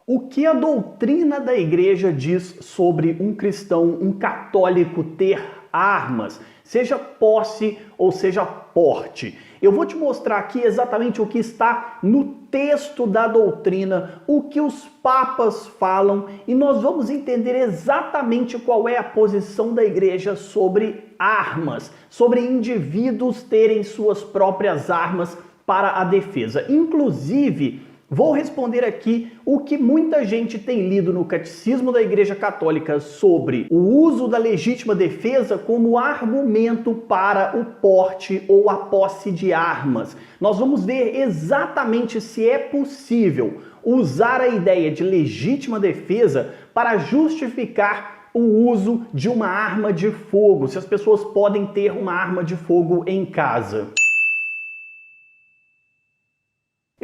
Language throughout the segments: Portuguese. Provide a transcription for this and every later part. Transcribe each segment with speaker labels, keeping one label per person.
Speaker 1: O que a doutrina da igreja diz sobre um cristão, um católico ter armas, seja posse ou seja porte? Eu vou te mostrar aqui exatamente o que está no texto da doutrina, o que os papas falam, e nós vamos entender exatamente qual é a posição da igreja sobre armas, sobre indivíduos terem suas próprias armas para a defesa. Inclusive, vou responder aqui o que muita gente tem lido no Catecismo da Igreja Católica sobre o uso da legítima defesa como argumento para o porte ou a posse de armas. Nós vamos ver exatamente se é possível usar a ideia de legítima defesa para justificar o uso de uma arma de fogo, se as pessoas podem ter uma arma de fogo em casa.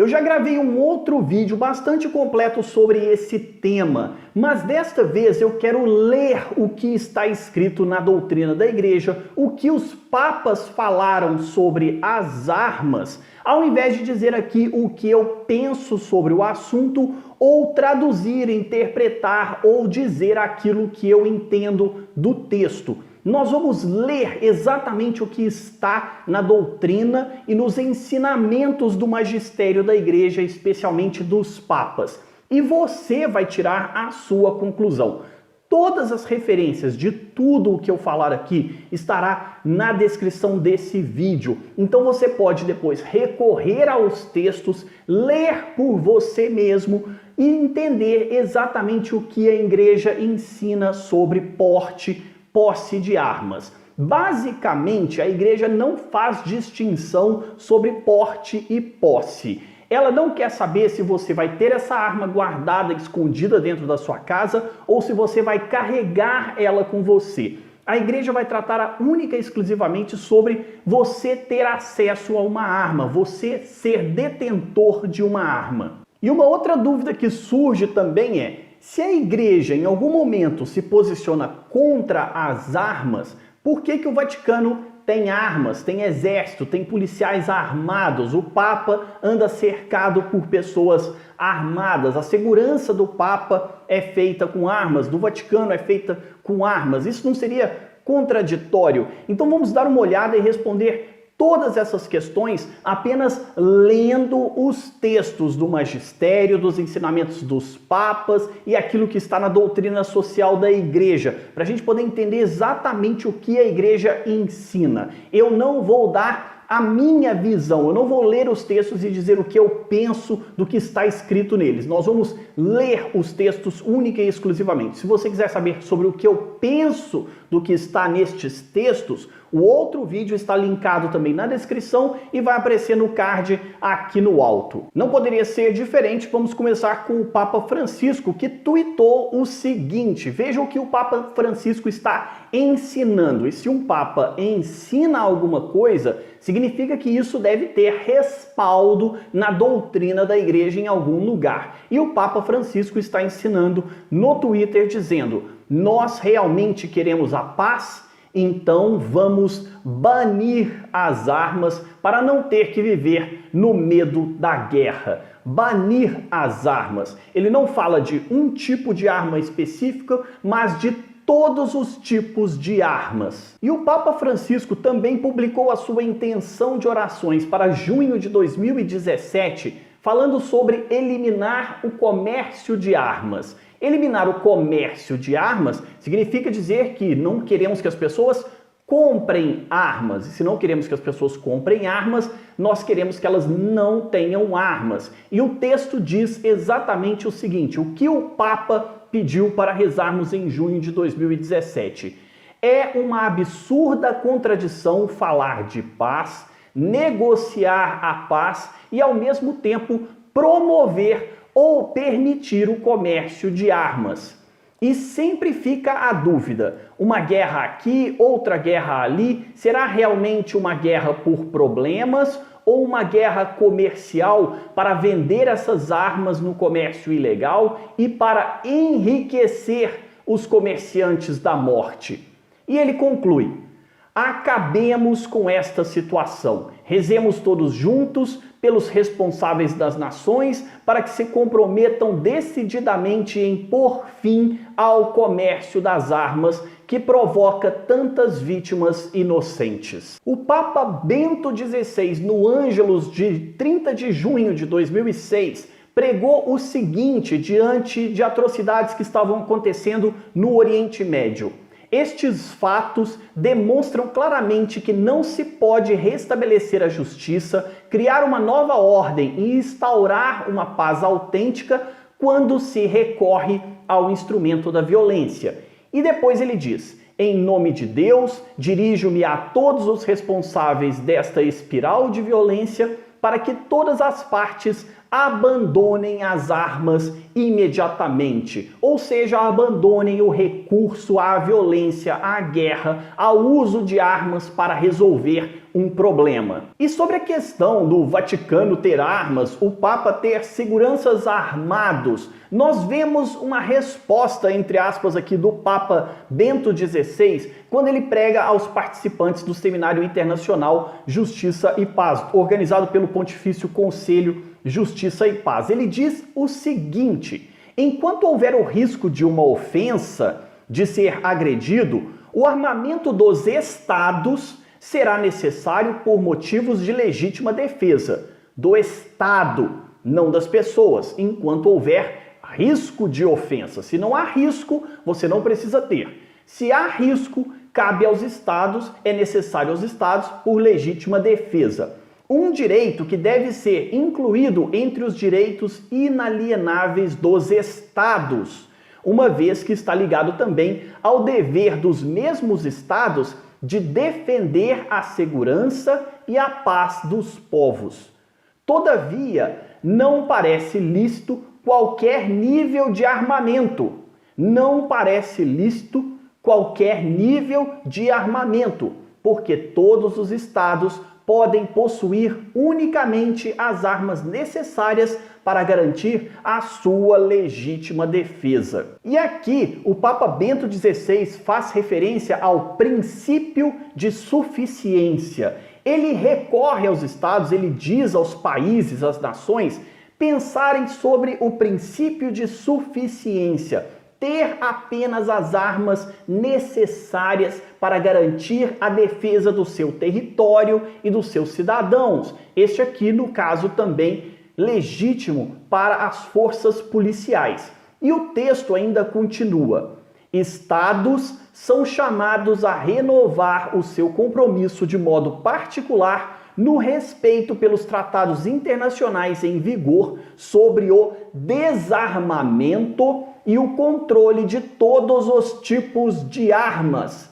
Speaker 1: Eu já gravei um outro vídeo bastante completo sobre esse tema, mas desta vez eu quero ler o que está escrito na doutrina da igreja, o que os papas falaram sobre as armas, ao invés de dizer aqui o que eu penso sobre o assunto, ou traduzir, interpretar ou dizer aquilo que eu entendo do texto. Nós vamos ler exatamente o que está na doutrina e nos ensinamentos do magistério da igreja, especialmente dos papas. E você vai tirar a sua conclusão. Todas as referências de tudo o que eu falar aqui estará na descrição desse vídeo. Então você pode depois recorrer aos textos, ler por você mesmo e entender exatamente o que a igreja ensina sobre porte, posse de armas. Basicamente, a igreja não faz distinção sobre porte e posse. Ela não quer saber se você vai ter essa arma guardada, escondida dentro da sua casa, ou se você vai carregar ela com você. A igreja vai tratar única e exclusivamente sobre você ter acesso a uma arma, você ser detentor de uma arma. E uma outra dúvida que surge também é: se a igreja em algum momento se posiciona contra as armas, por que o Vaticano tem armas, tem exército, tem policiais armados? O Papa anda cercado por pessoas armadas. A segurança do Papa é feita com armas, do Vaticano é feita com armas. Isso não seria contraditório? Então vamos dar uma olhada e responder todas essas questões apenas lendo os textos do magistério, dos ensinamentos dos papas e aquilo que está na doutrina social da igreja, para a gente poder entender exatamente o que a igreja ensina. Eu não vou dar a minha visão, eu não vou ler os textos e dizer o que eu penso do que está escrito neles. Nós vamos ler os textos única e exclusivamente. Se você quiser saber sobre o que eu penso do que está nestes textos, o outro vídeo está linkado também na descrição e vai aparecer no card aqui no alto. Não poderia ser diferente, vamos começar com o Papa Francisco, que tuitou o seguinte. Veja o que o Papa Francisco está ensinando. E se um Papa ensina alguma coisa, significa que isso deve ter respaldo na doutrina da igreja em algum lugar. E o Papa Francisco está ensinando no Twitter dizendo: nós realmente queremos a paz? Então vamos banir as armas para não ter que viver no medo da guerra. Banir as armas. Ele não fala de um tipo de arma específica, mas de todos os tipos de armas. E o Papa Francisco também publicou a sua intenção de orações para junho de 2017, falando sobre eliminar o comércio de armas. Eliminar o comércio de armas significa dizer que não queremos que as pessoas comprem armas. E se não queremos que as pessoas comprem armas, nós queremos que elas não tenham armas. E o texto diz exatamente o seguinte: o que o Papa pediu para rezarmos em junho de 2017. É uma absurda contradição falar de paz, negociar a paz e ao mesmo tempo promover ou permitir o comércio de armas. E sempre fica a dúvida: uma guerra aqui, outra guerra ali, será realmente uma guerra por problemas ou uma guerra comercial para vender essas armas no comércio ilegal e para enriquecer os comerciantes da morte? E ele conclui: acabemos com esta situação, rezemos todos juntos, pelos responsáveis das nações para que se comprometam decididamente em pôr fim ao comércio das armas que provoca tantas vítimas inocentes. O Papa Bento XVI, no Ângelus de 30 de junho de 2006, pregou o seguinte diante de atrocidades que estavam acontecendo no Oriente Médio. Estes fatos demonstram claramente que não se pode restabelecer a justiça, criar uma nova ordem e instaurar uma paz autêntica quando se recorre ao instrumento da violência. E depois ele diz: em nome de Deus, dirijo-me a todos os responsáveis desta espiral de violência para que todas as partes abandonem as armas imediatamente, ou seja, abandonem o recurso à violência, à guerra, ao uso de armas para resolver um problema. E sobre a questão do Vaticano ter armas, o Papa ter seguranças armados, nós vemos uma resposta, entre aspas, aqui do Papa Bento XVI, quando ele prega aos participantes do Seminário Internacional Justiça e Paz, organizado pelo Pontifício Conselho Justiça e Paz. Ele diz o seguinte: enquanto houver o risco de uma ofensa, de ser agredido, o armamento dos estados será necessário por motivos de legítima defesa do Estado, não das pessoas, enquanto houver risco de ofensa. Se não há risco, você não precisa ter. Se há risco, cabe aos estados, é necessário aos estados por legítima defesa. Um direito que deve ser incluído entre os direitos inalienáveis dos estados, uma vez que está ligado também ao dever dos mesmos estados de defender a segurança e a paz dos povos. Todavia, não parece lícito qualquer nível de armamento. Não parece lícito qualquer nível de armamento, porque todos os estados podem possuir unicamente as armas necessárias para garantir a sua legítima defesa. E aqui o Papa Bento XVI faz referência ao princípio de suficiência. Ele recorre aos estados, ele diz aos países, às nações, pensarem sobre o princípio de suficiência, ter apenas as armas necessárias para garantir a defesa do seu território e dos seus cidadãos. Este aqui, no caso, também legítimo para as forças policiais. E o texto ainda continua: estados são chamados a renovar o seu compromisso de modo particular no respeito pelos tratados internacionais em vigor sobre o desarmamento e o controle de todos os tipos de armas.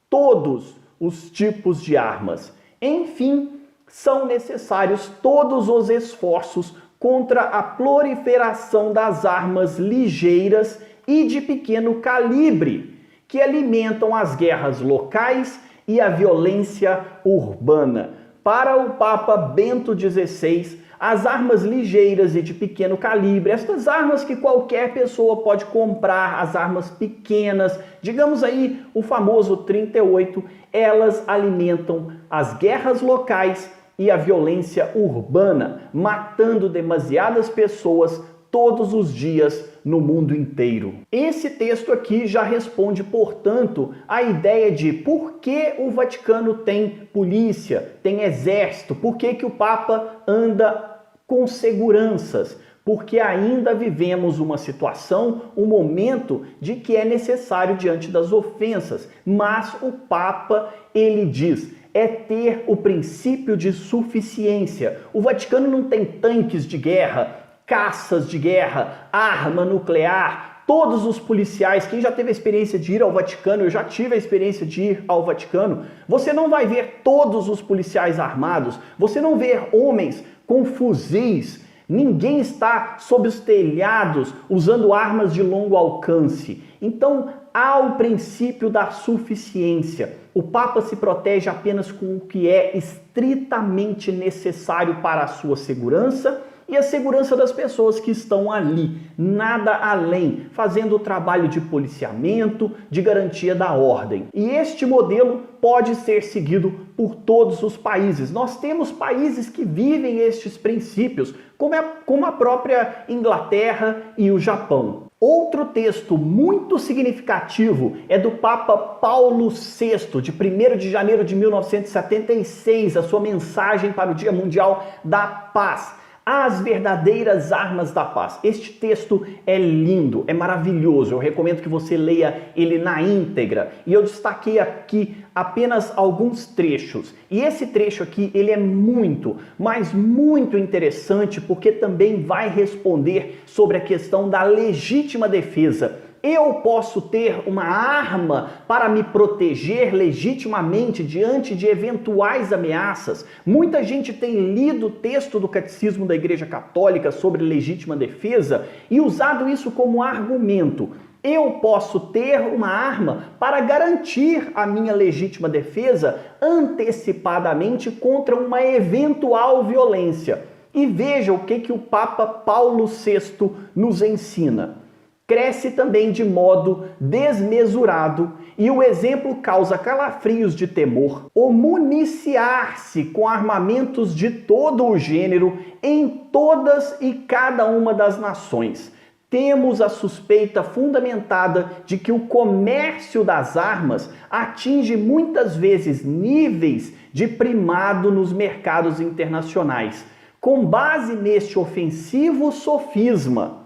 Speaker 1: Todos os tipos de armas. Enfim, são necessários todos os esforços contra a proliferação das armas ligeiras e de pequeno calibre, que alimentam as guerras locais e a violência urbana. Para o Papa Bento XVI, as armas ligeiras e de pequeno calibre, estas armas que qualquer pessoa pode comprar, as armas pequenas, digamos aí o famoso 38, elas alimentam as guerras locais e a violência urbana, matando demasiadas pessoas todos os dias no mundo inteiro. Esse texto aqui já responde, portanto, a ideia de por que o Vaticano tem polícia, tem exército, por que o Papa anda com seguranças, porque ainda vivemos uma situação, um momento de que é necessário diante das ofensas, mas o Papa, ele diz, é ter o princípio de suficiência. O Vaticano não tem tanques de guerra, caças de guerra, arma nuclear. Todos os policiais, quem já teve a experiência de ir ao Vaticano, eu já tive a experiência de ir ao Vaticano, você não vai ver todos os policiais armados, você não vê homens com fuzis, ninguém está sob os telhados usando armas de longo alcance. Então, há o princípio da suficiência. O Papa se protege apenas com o que é estritamente necessário para a sua segurança e a segurança das pessoas que estão ali, nada além, fazendo o trabalho de policiamento, de garantia da ordem. E este modelo pode ser seguido por todos os países. Nós temos países que vivem estes princípios, como a própria Inglaterra e o Japão. Outro texto muito significativo é do Papa Paulo VI, de 1º de janeiro de 1976, a sua mensagem para o Dia Mundial da Paz. As verdadeiras armas da paz. Este texto é lindo, é maravilhoso. Eu recomendo que você leia ele na íntegra. E eu destaquei aqui apenas alguns trechos. E esse trecho aqui, ele é muito, mas muito interessante, porque também vai responder sobre a questão da legítima defesa. Eu posso ter uma arma para me proteger legitimamente diante de eventuais ameaças. Muita gente tem lido o texto do Catecismo da Igreja Católica sobre legítima defesa e usado isso como argumento. Eu posso ter uma arma para garantir a minha legítima defesa antecipadamente contra uma eventual violência. E veja o que o Papa Paulo VI nos ensina. Cresce também de modo desmesurado e o exemplo causa calafrios de temor. O municiar-se com armamentos de todo o gênero em todas e cada uma das nações. Temos a suspeita fundamentada de que o comércio das armas atinge muitas vezes níveis de primado nos mercados internacionais. Com base neste ofensivo sofisma,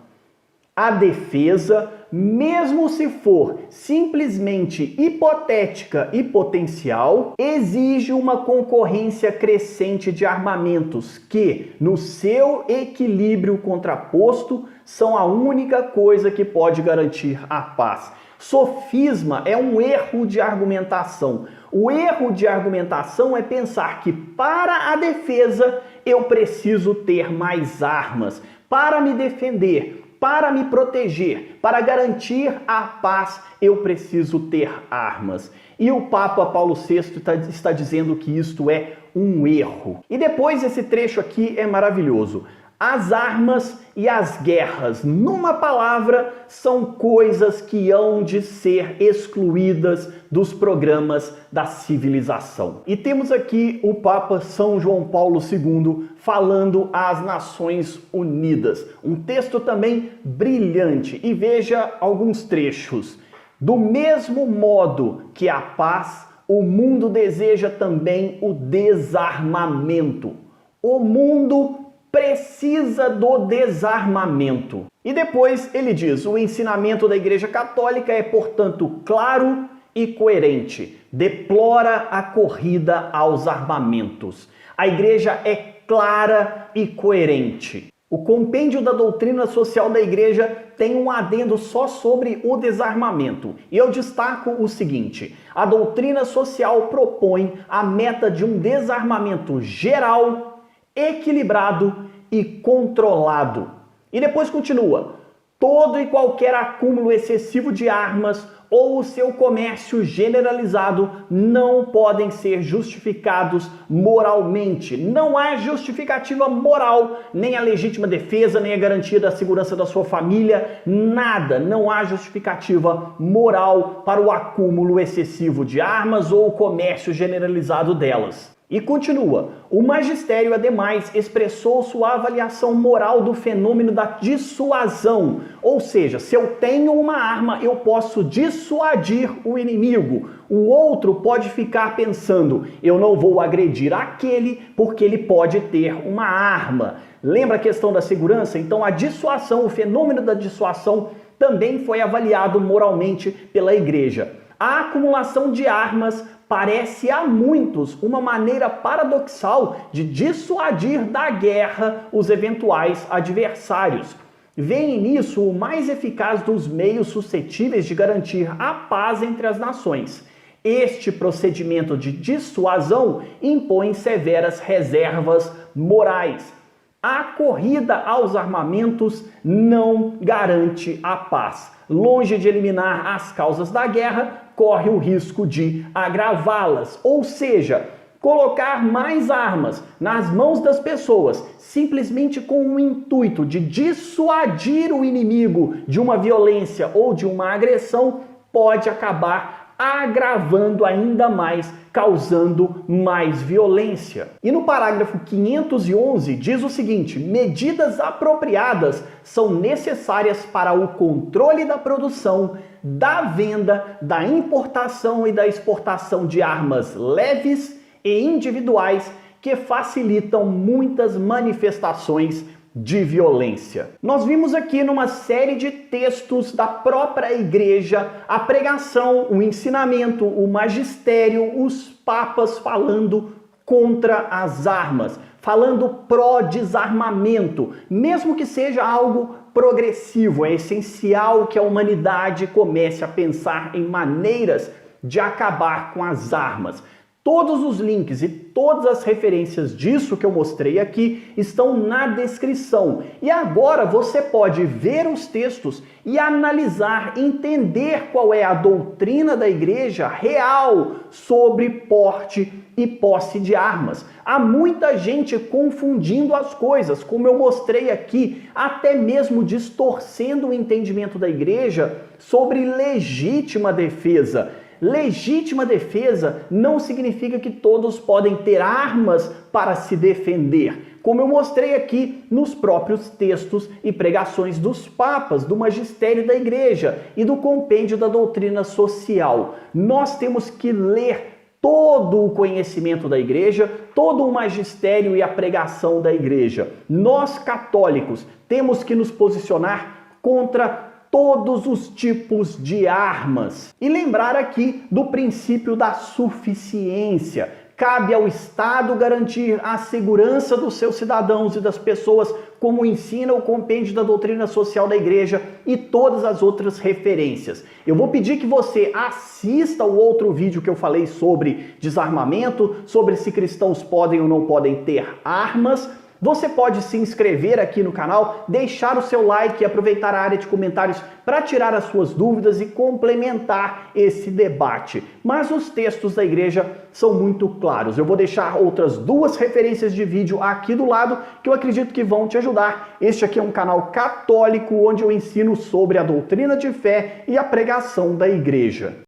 Speaker 1: a defesa, mesmo se for simplesmente hipotética e potencial, exige uma concorrência crescente de armamentos que, no seu equilíbrio contraposto, são a única coisa que pode garantir a paz. Sofisma é um erro de argumentação. O erro de argumentação é pensar que para a defesa eu preciso ter mais armas. Para me defender, para me proteger, para garantir a paz, eu preciso ter armas. E o Papa Paulo VI está dizendo que isto é um erro. E depois esse trecho aqui é maravilhoso. As armas e as guerras, numa palavra, são coisas que hão de ser excluídas dos programas da civilização. E temos aqui o Papa São João Paulo II falando às Nações Unidas. Um texto também brilhante. E veja alguns trechos. Do mesmo modo que a paz, o mundo deseja também o desarmamento. O mundo precisa do desarmamento. E depois ele diz, o ensinamento da Igreja Católica é, portanto, claro e coerente. Deplora a corrida aos armamentos. A Igreja é clara e coerente. O compêndio da doutrina social da Igreja tem um adendo só sobre o desarmamento. E eu destaco o seguinte, a doutrina social propõe a meta de um desarmamento geral, equilibrado e controlado. E depois continua, todo e qualquer acúmulo excessivo de armas ou o seu comércio generalizado não podem ser justificados moralmente. Não há justificativa moral, nem a legítima defesa, nem a garantia da segurança da sua família, nada. Não há justificativa moral para o acúmulo excessivo de armas ou o comércio generalizado delas. E continua, o magistério, ademais, expressou sua avaliação moral do fenômeno da dissuasão, ou seja, se eu tenho uma arma, eu posso dissuadir o inimigo. O outro pode ficar pensando, eu não vou agredir aquele porque ele pode ter uma arma. Lembra a questão da segurança? Então a dissuasão, o fenômeno da dissuasão também foi avaliado moralmente pela Igreja. A acumulação de armas parece a muitos uma maneira paradoxal de dissuadir da guerra os eventuais adversários. Veem nisso o mais eficaz dos meios suscetíveis de garantir a paz entre as nações. Este procedimento de dissuasão impõe severas reservas morais. A corrida aos armamentos não garante a paz. Longe de eliminar as causas da guerra, corre o risco de agravá-las. Ou seja, colocar mais armas nas mãos das pessoas, simplesmente com o intuito de dissuadir o inimigo de uma violência ou de uma agressão, pode acabar agravando ainda mais, causando mais violência. E no parágrafo 511 diz o seguinte: medidas apropriadas são necessárias para o controle da produção, da venda, da importação e da exportação de armas leves e individuais que facilitam muitas manifestações de violência. Nós vimos aqui numa série de textos da própria igreja a pregação, o ensinamento, o magistério, os papas falando contra as armas, falando pró-desarmamento, mesmo que seja algo progressivo. É essencial que a humanidade comece a pensar em maneiras de acabar com as armas. Todos os links e todas as referências disso que eu mostrei aqui estão na descrição. E agora você pode ver os textos e analisar, entender qual é a doutrina da igreja real sobre porte e posse de armas. Há muita gente confundindo as coisas, como eu mostrei aqui, até mesmo distorcendo o entendimento da igreja sobre legítima defesa. Legítima defesa não significa que todos podem ter armas para se defender, como eu mostrei aqui nos próprios textos e pregações dos papas, do magistério da igreja e do compêndio da doutrina social. Nós temos que ler todo o conhecimento da igreja, todo o magistério e a pregação da igreja. Nós, católicos, temos que nos posicionar contra todos os tipos de armas. E lembrar aqui do princípio da suficiência. Cabe ao Estado garantir a segurança dos seus cidadãos e das pessoas, como ensina o compêndio da doutrina social da igreja e todas as outras referências. Eu vou pedir que você assista o outro vídeo que eu falei sobre desarmamento, sobre se cristãos podem ou não podem ter armas. Você pode se inscrever aqui no canal, deixar o seu like e aproveitar a área de comentários para tirar as suas dúvidas e complementar esse debate. Mas os textos da igreja são muito claros. Eu vou deixar outras duas referências de vídeo aqui do lado que eu acredito que vão te ajudar. Este aqui é um canal católico onde eu ensino sobre a doutrina de fé e a pregação da igreja.